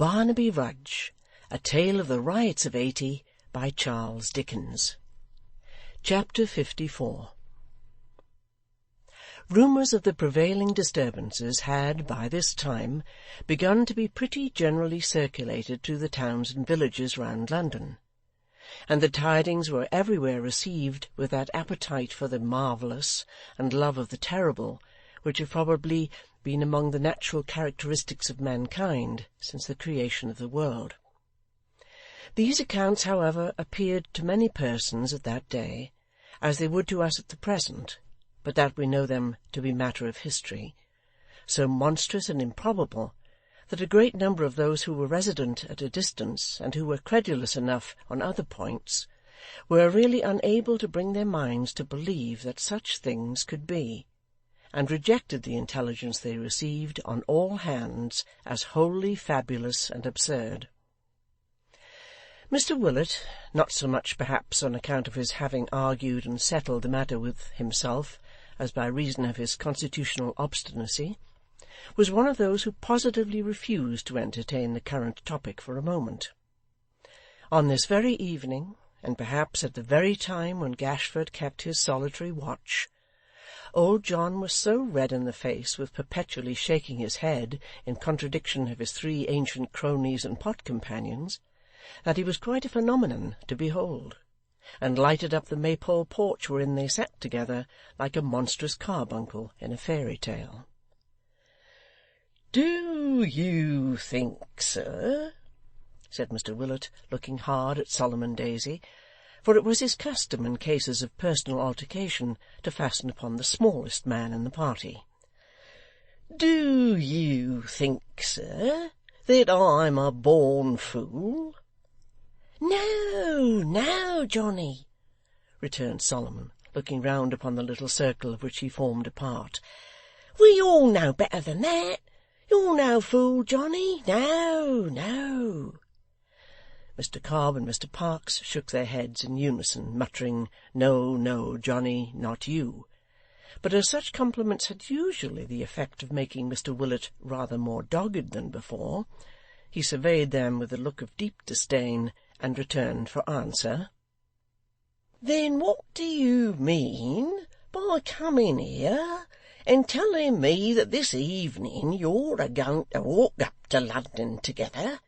Barnaby Rudge, A Tale of the Riots of '80, by Charles Dickens. Chapter 54. Rumours of the prevailing disturbances had, by this time, begun to be pretty generally circulated through the towns and villages round London, and the tidings were everywhere received with that appetite for the marvellous and love of the terrible which have probably been among the natural characteristics of mankind since the creation of the world. These accounts, however, appeared to many persons at that day, as they would to us at the present, but that we know them to be matter of history, so monstrous and improbable, that a great number of those who were resident at a distance, and who were credulous enough on other points, were really unable to bring their minds to believe that such things could be, and rejected the intelligence they received on all hands as wholly fabulous and absurd. Mr Willet, not so much perhaps on account of his having argued and settled the matter with himself as by reason of his constitutional obstinacy, was one of those who positively refused to entertain the current topic for a moment. On this very evening, and perhaps at the very time when Gashford kept his solitary watch, old John was so red in the face with perpetually shaking his head in contradiction of his three ancient cronies and pot companions, that he was quite a phenomenon to behold, and lighted up the maypole porch wherein they sat together like a monstrous carbuncle in a fairy tale. "Do you think, sir," said Mr Willet, looking hard at Solomon Daisy, for it was his custom in cases of personal altercation to fasten upon the smallest man in the party, "do you think, sir, that I'm a born fool?" "No, no, Johnny," returned Solomon, looking round upon the little circle of which he formed a part. "We all know better than that. You're no fool, Johnny. No, no." Mr Cobb and Mr Parkes shook their heads in unison, muttering, "No, no, Johnny, not you." But as such compliments had usually the effect of making Mr Willet rather more dogged than before, he surveyed them with a look of deep disdain, and returned for answer, "Then what do you mean by coming here and telling me that this evening you're a-going to walk up to London together,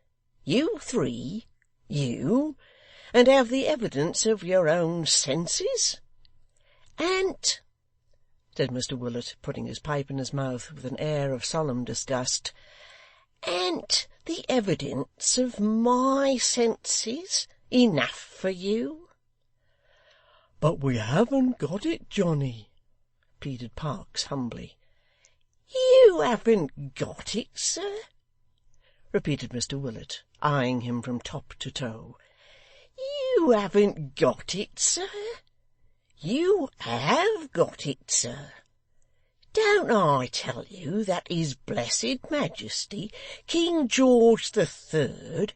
you three, you, and have the evidence of your own senses? An't," said Mr Willet, putting his pipe in his mouth with an air of solemn disgust, "an't the evidence of my senses enough for you?" "But we haven't got it, Johnny," pleaded Parkes humbly. "You haven't got it, sir?" repeated Mr Willet, eyeing him from top to toe. "You haven't got it, sir? You have got it, sir. Don't I tell you that His Blessed Majesty, King George the Third,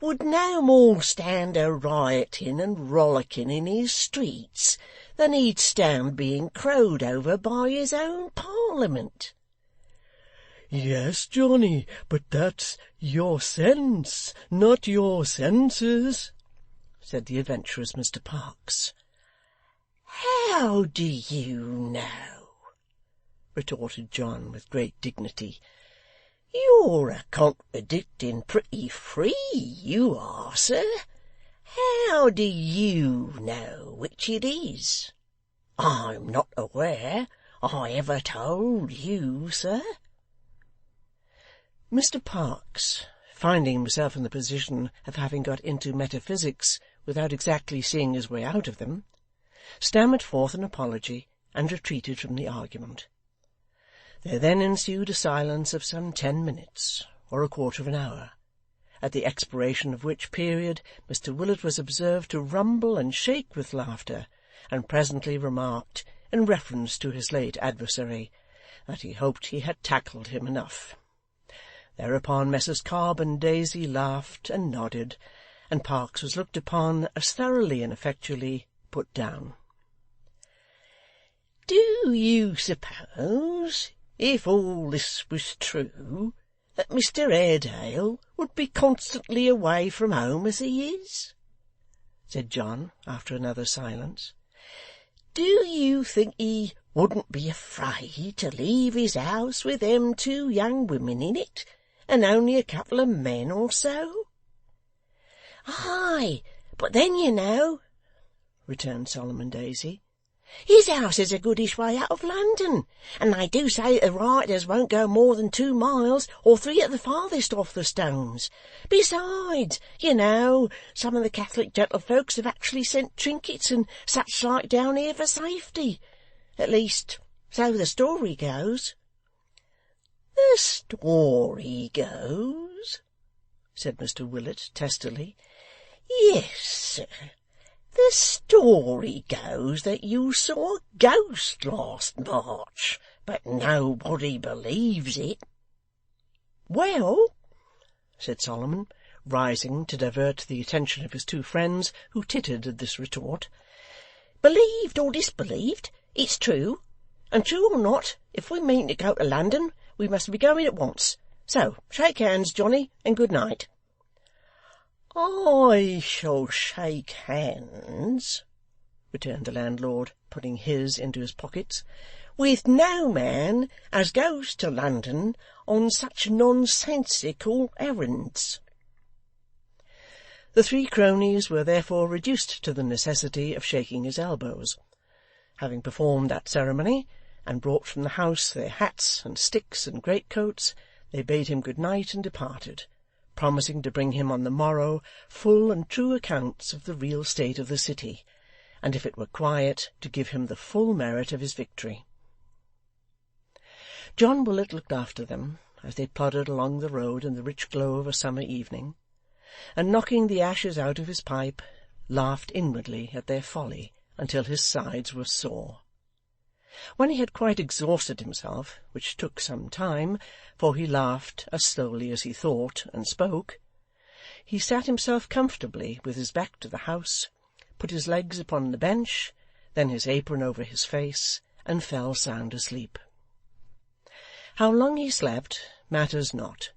would no more stand a rioting and rollicking in his streets than he'd stand being crowed over by his own Parliament?" "Yes, Johnny, but that's your sense, not your senses," said the adventurous Mr Parkes. "How do you know?" retorted John with great dignity. "You're a-contradicting pretty free, you are, sir. How do you know which it is? I'm not aware I ever told you, sir." Mr Parkes, finding himself in the position of having got into metaphysics without exactly seeing his way out of them, stammered forth an apology, and retreated from the argument. There then ensued a silence of some 10 minutes, or a quarter of an hour, at the expiration of which period Mr Willet was observed to rumble and shake with laughter, and presently remarked, in reference to his late adversary, that he hoped he had tackled him enough. Thereupon Messrs Cobb and Daisy laughed and nodded, and Parkes was looked upon as thoroughly and effectually put down. "Do you suppose, if all this was true, that Mr Haredale would be constantly away from home as he is?' said John, after another silence. 'Do you think he wouldn't be afraid to leave his house with them 2 young women in it, and only a couple of men or so?' 'Ay, but then, you know,' returned Solomon Daisy, 'his house is a goodish way out of London, and they do say that the rioters won't go more than 2 miles, or 3 at the farthest, off the stones. Besides, you know, some of the Catholic gentlefolks have actually sent trinkets and such like down here for safety. At least, so the story goes.' 'The story goes?' said Mr Willet, testily. 'Yes, sir. The story goes that you saw a ghost last March, but nobody believes it.' 'Well,' said Solomon, rising to divert the attention of his 2 friends, who tittered at this retort, 'believed or disbelieved, it's true; and true or not, if we mean to go to London, we must be going at once. So shake hands, Johnny, and good night.' 'I shall shake hands,' returned the landlord, putting his into his pockets, 'with no man as goes to London on such nonsensical errands.' The 3 cronies were therefore reduced to the necessity of shaking his elbows. Having performed that ceremony, and brought from the house their hats and sticks and greatcoats, they bade him good night and departed, promising to bring him on the morrow full and true accounts of the real state of the city, and if it were quiet, to give him the full merit of his victory. John Willet looked after them as they plodded along the road in the rich glow of a summer evening, and knocking the ashes out of his pipe, laughed inwardly at their folly until his sides were sore. When he had quite exhausted himself, which took some time, for he laughed as slowly as he thought and spoke, he sat himself comfortably with his back to the house, put his legs upon the bench, then his apron over his face, and fell sound asleep. How long he slept matters not,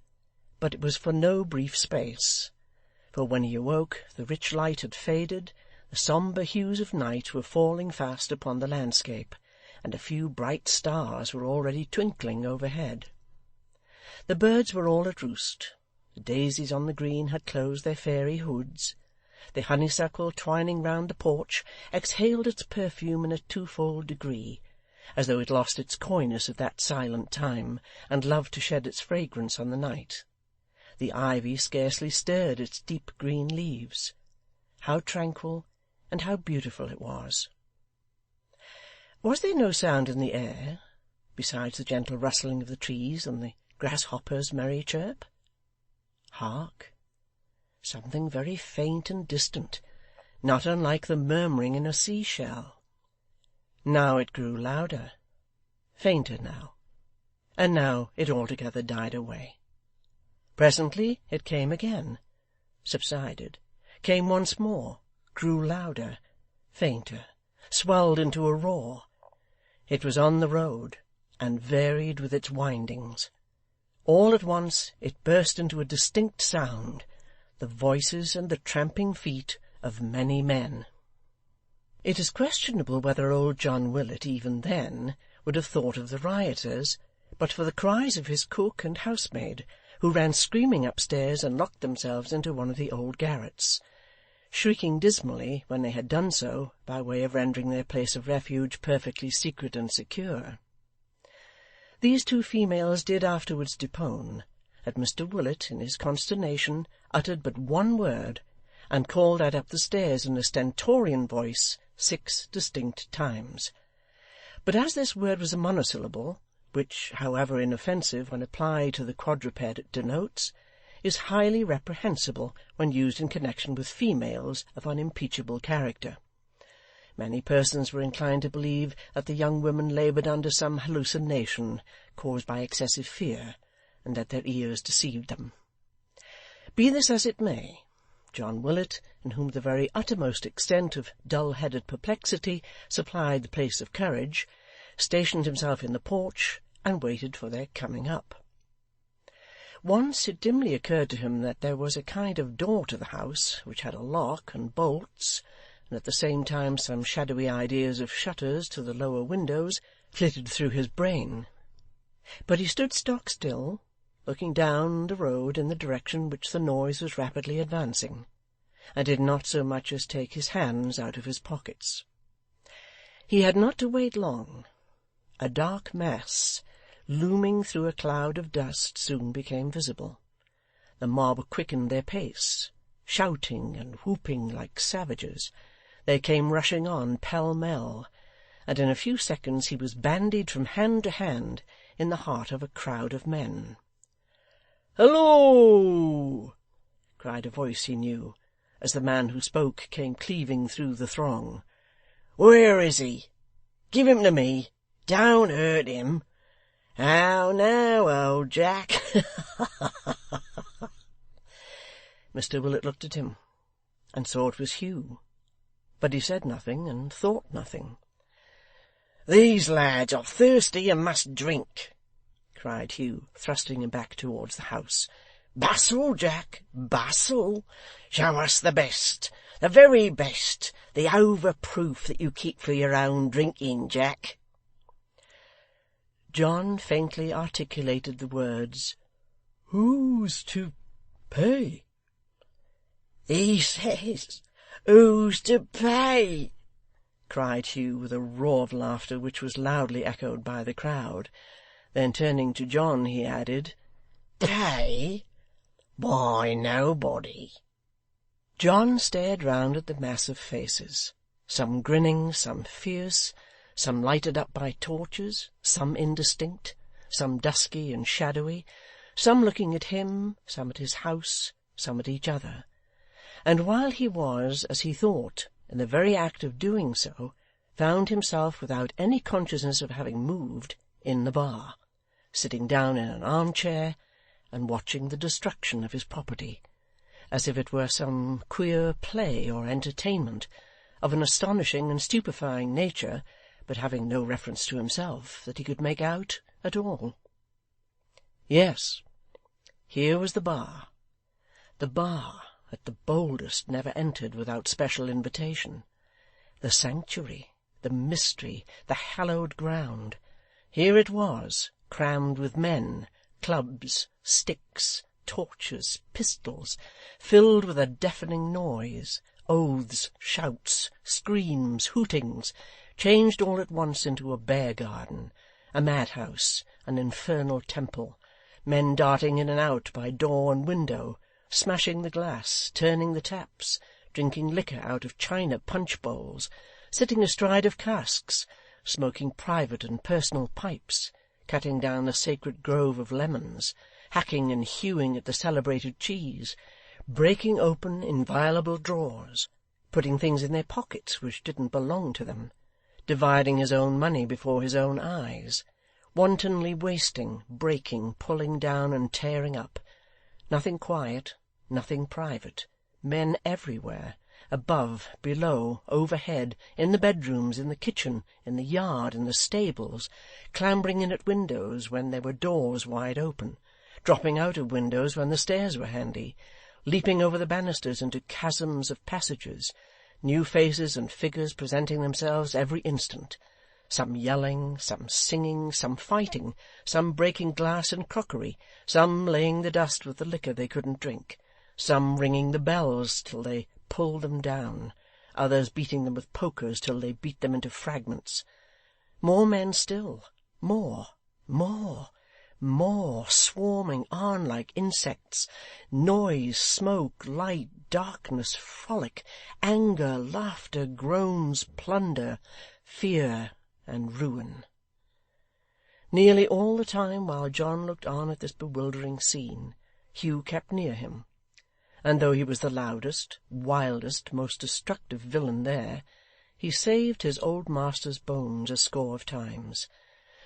but it was for no brief space, for when he awoke the rich light had faded, the sombre hues of night were falling fast upon the landscape, and a few bright stars were already twinkling overhead. The birds were all at roost, the daisies on the green had closed their fairy hoods, the honeysuckle twining round the porch exhaled its perfume in a 2-fold degree, as though it lost its coyness at that silent time, and loved to shed its fragrance on the night. The ivy scarcely stirred its deep green leaves. How tranquil and how beautiful it was! Was there no sound in the air, besides the gentle rustling of the trees and the grasshopper's merry chirp? Hark! Something very faint and distant, not unlike the murmuring in a sea-shell. Now it grew louder, fainter now, and now it altogether died away. Presently it came again, subsided, came once more, grew louder, fainter, swelled into a roar. It was on the road, and varied with its windings. All at once it burst into a distinct sound, the voices and the tramping feet of many men. It is questionable whether old John Willet, even then, would have thought of the rioters, but for the cries of his cook and housemaid, who ran screaming upstairs and locked themselves into one of the old garrets, shrieking dismally when they had done so, by way of rendering their place of refuge perfectly secret and secure. These 2 females did afterwards depone that Mr Willet, in his consternation, uttered but 1 word, and called that up the stairs in a stentorian voice 6 distinct times. But as this word was a monosyllable, which, however inoffensive when applied to the quadruped it denotes, is highly reprehensible when used in connection with females of unimpeachable character. Many persons were inclined to believe that the young women laboured under some hallucination caused by excessive fear, and that their ears deceived them. Be this as it may, John Willet, in whom the very uttermost extent of dull-headed perplexity supplied the place of courage, stationed himself in the porch, and waited for their coming up. Once it dimly occurred to him that there was a kind of door to the house, which had a lock and bolts, and at the same time some shadowy ideas of shutters to the lower windows flitted through his brain. But he stood stock still, looking down the road in the direction which the noise was rapidly advancing, and did not so much as take his hands out of his pockets. He had not to wait long. A dark mass, looming through a cloud of dust, soon became visible. The mob quickened their pace, shouting and whooping like savages. They came rushing on pell-mell, and in a few seconds he was bandied from hand to hand in the heart of a crowd of men. "Hallo!" cried a voice he knew, as the man who spoke came cleaving through the throng. "Where is he? Give him to me. Don't hurt him. How now, old Jack?" Mr Willet looked at him, and saw it was Hugh, but he said nothing, and thought nothing. "These lads are thirsty and must drink," cried Hugh, thrusting him back towards the house. "Bustle, Jack, bustle. Show us the best, the very best, the overproof that you keep for your own drinking, Jack." John faintly articulated the words, "Who's to pay?" "He says, who's to pay?" cried Hugh, with a roar of laughter which was loudly echoed by the crowd. Then turning to John, he added, "Pay? Why, nobody." John stared round at the mass of faces, some grinning, some fierce, some lighted up by torches, some indistinct, some dusky and shadowy, some looking at him, some at his house, some at each other. And while he was, as he thought, in the very act of doing so, found himself, without any consciousness of having moved, in the bar, sitting down in an arm-chair, and watching the destruction of his property, as if it were some queer play or entertainment, of an astonishing and stupefying nature, but having no reference to himself that he could make out at all. Yes, here was the bar that the boldest never entered without special invitation, the sanctuary, the mystery, the hallowed ground. Here it was, crammed with men, clubs, sticks, torches, pistols, filled with a deafening noise, oaths, shouts, screams, hootings, changed all at once into a bear-garden, a madhouse, an infernal temple, men darting in and out by door and window, smashing the glass, turning the taps, drinking liquor out of china punch-bowls, sitting astride of casks, smoking private and personal pipes, cutting down the sacred grove of lemons, hacking and hewing at the celebrated cheese, breaking open inviolable drawers, putting things in their pockets which didn't belong to them, dividing his own money before his own eyes, wantonly wasting, breaking, pulling down, and tearing up. Nothing quiet, nothing private, men everywhere, above, below, overhead, in the bedrooms, in the kitchen, in the yard, in the stables, clambering in at windows when there were doors wide open, dropping out of windows when the stairs were handy, leaping over the banisters into chasms of passages, new faces and figures presenting themselves every instant, some yelling, some singing, some fighting, some breaking glass and crockery, some laying the dust with the liquor they couldn't drink, some ringing the bells till they pulled them down, others beating them with pokers till they beat them into fragments. More men still, more, swarming on like insects, noise, smoke, light, darkness, frolic, anger, laughter, groans, plunder, fear, and ruin. Nearly all the time while John looked on at this bewildering scene, Hugh kept near him, and though he was the loudest, wildest, most destructive villain there, he saved his old master's bones a score of times.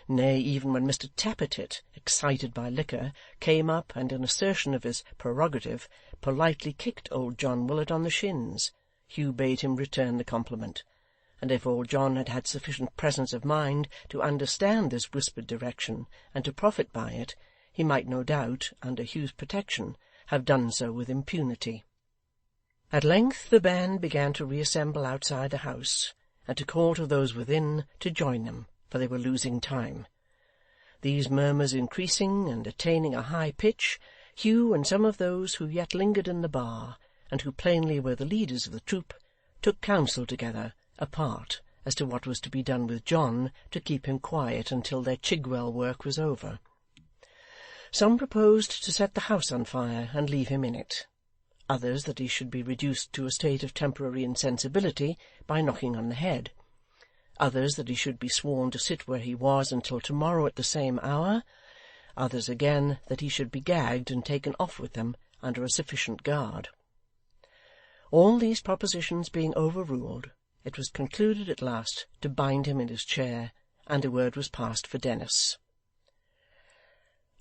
Nay, even when Mr Tappertit, excited by liquor, came up, and in assertion of his prerogative, politely kicked old John Willet on the shins, Hugh bade him return the compliment, and if old John had had sufficient presence of mind to understand this whispered direction, and to profit by it, he might no doubt, under Hugh's protection, have done so with impunity. At length the band began to reassemble outside the house, and to call to those within to join them, for they were losing time. These murmurs increasing and attaining a high pitch, Hugh and some of those who yet lingered in the bar, and who plainly were the leaders of the troop, took counsel together, apart, as to what was to be done with John to keep him quiet until their Chigwell work was over. Some proposed to set the house on fire and leave him in it; others that he should be reduced to a state of temporary insensibility by knocking on the head; others that he should be sworn to sit where he was until to-morrow at the same hour; others again that he should be gagged and taken off with them under a sufficient guard. All these propositions being overruled, it was concluded at last to bind him in his chair, and a word was passed for Dennis.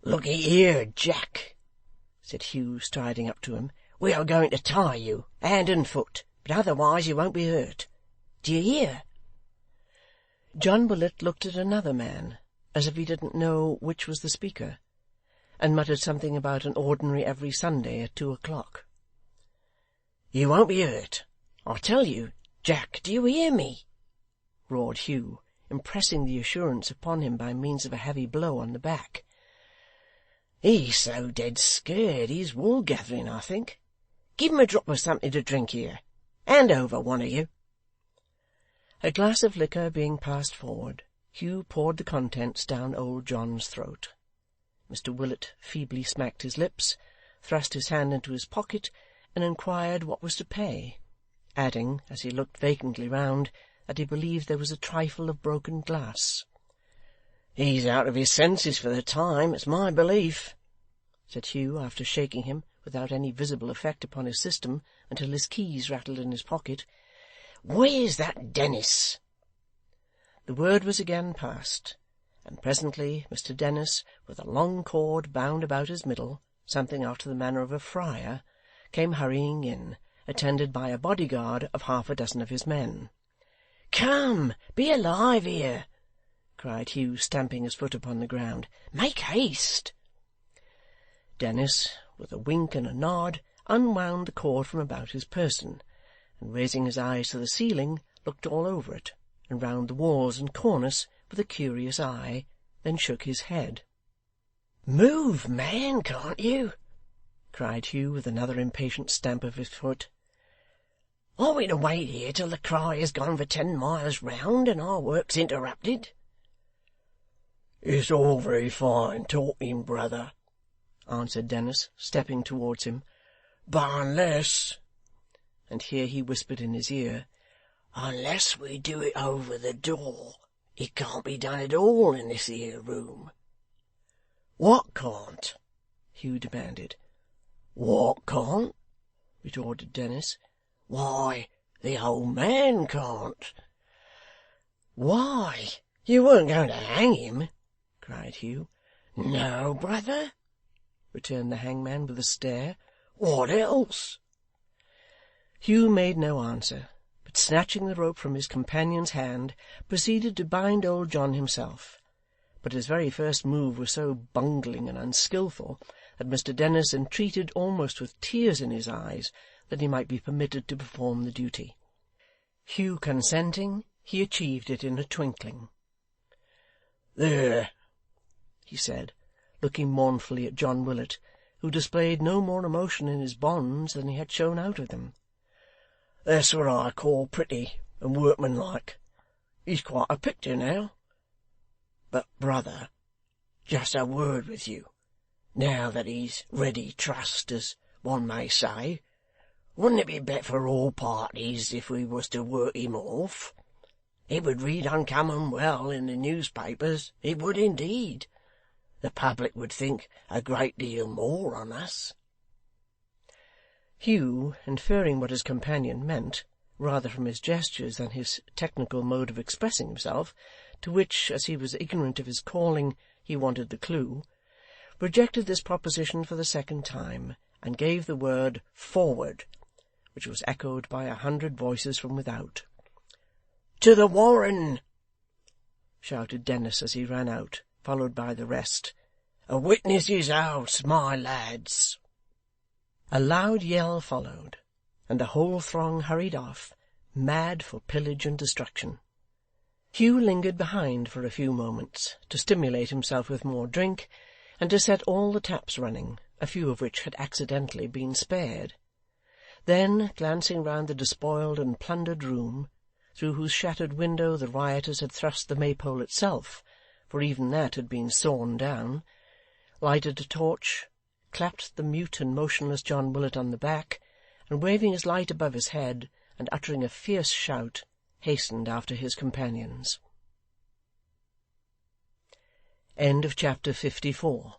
"Look'ee here, Jack," said Hugh, striding up to him, "we are going to tie you, hand and foot, but otherwise you won't be hurt. Do you hear?" John Willet looked at another man, as if he didn't know which was the speaker, and muttered something about an ordinary every Sunday at 2:00. "You won't be hurt, I tell you. Jack, do you hear me?" roared Hugh, impressing the assurance upon him by means of a heavy blow on the back. "He's so dead scared he's wool-gathering, I think. Give him a drop of something to drink here. Hand over, one of you." A glass of liquor being passed forward, Hugh poured the contents down old John's throat. Mr Willet feebly smacked his lips, thrust his hand into his pocket, and inquired what was to pay, adding, as he looked vacantly round, that he believed there was a trifle of broken glass. "He's out of his senses for the time, it's my belief," said Hugh, after shaking him, without any visible effect upon his system, until his keys rattled in his pocket. "Where's that Dennis?" The word was again passed, and presently Mr Dennis, with a long cord bound about his middle, something after the manner of a friar, came hurrying in, attended by a bodyguard of 6 of his men. "Come, be alive here!" cried Hugh, stamping his foot upon the ground. "Make haste!" Dennis, with a wink and a nod, unwound the cord from about his person, and raising his eyes to the ceiling, looked all over it, and round the walls and cornice, with a curious eye, then shook his head. "Move, man, can't you?" cried Hugh, with another impatient stamp of his foot. "Are we to wait here till the cry has gone for 10 miles round, and our work's interrupted?" "It's all very fine talking, brother," answered Dennis, stepping towards him, "but unless—" and here he whispered in his ear, "unless we do it over the door, it can't be done at all in this here room." "What can't?" Hugh demanded. "What can't?" retorted Dennis. "Why, the old man can't." "Why, you weren't going to hang him?" cried Hugh. "No, brother," returned the hangman with a stare. "What else?" Hugh made no answer, but snatching the rope from his companion's hand, proceeded to bind old John himself. But his very first move was so bungling and unskilful that Mr Dennis entreated, almost with tears in his eyes, that he might be permitted to perform the duty. Hugh consenting, he achieved it in a twinkling. "There," he said, looking mournfully at John Willet, who displayed no more emotion in his bonds than he had shown out of them. "That's what I call pretty and workmanlike. He's quite a picture now. But, brother, just a word with you, now that he's ready trussed, as one may say. Wouldn't it be better for all parties if we was to work him off? It would read uncommon well in the newspapers, it would indeed. The public would think a great deal more on us." Hugh, inferring what his companion meant, rather from his gestures than his technical mode of expressing himself, to which, as he was ignorant of his calling, he wanted the clue, rejected this proposition for the second time, and gave the word "forward," which was echoed by 100 voices from without. "To the Warren!" shouted Dennis as he ran out, followed by the rest, A witness's house, my lads!' A loud yell followed, and the whole throng hurried off, mad for pillage and destruction. Hugh lingered behind for a few moments, to stimulate himself with more drink, and to set all the taps running, a few of which had accidentally been spared. Then, glancing round the despoiled and plundered room, through whose shattered window the rioters had thrust the Maypole itself, for even that had been sawn down, lighted a torch, clapped the mute and motionless John Willet on the back, and waving his light above his head, and uttering a fierce shout, hastened after his companions. Chapter 54.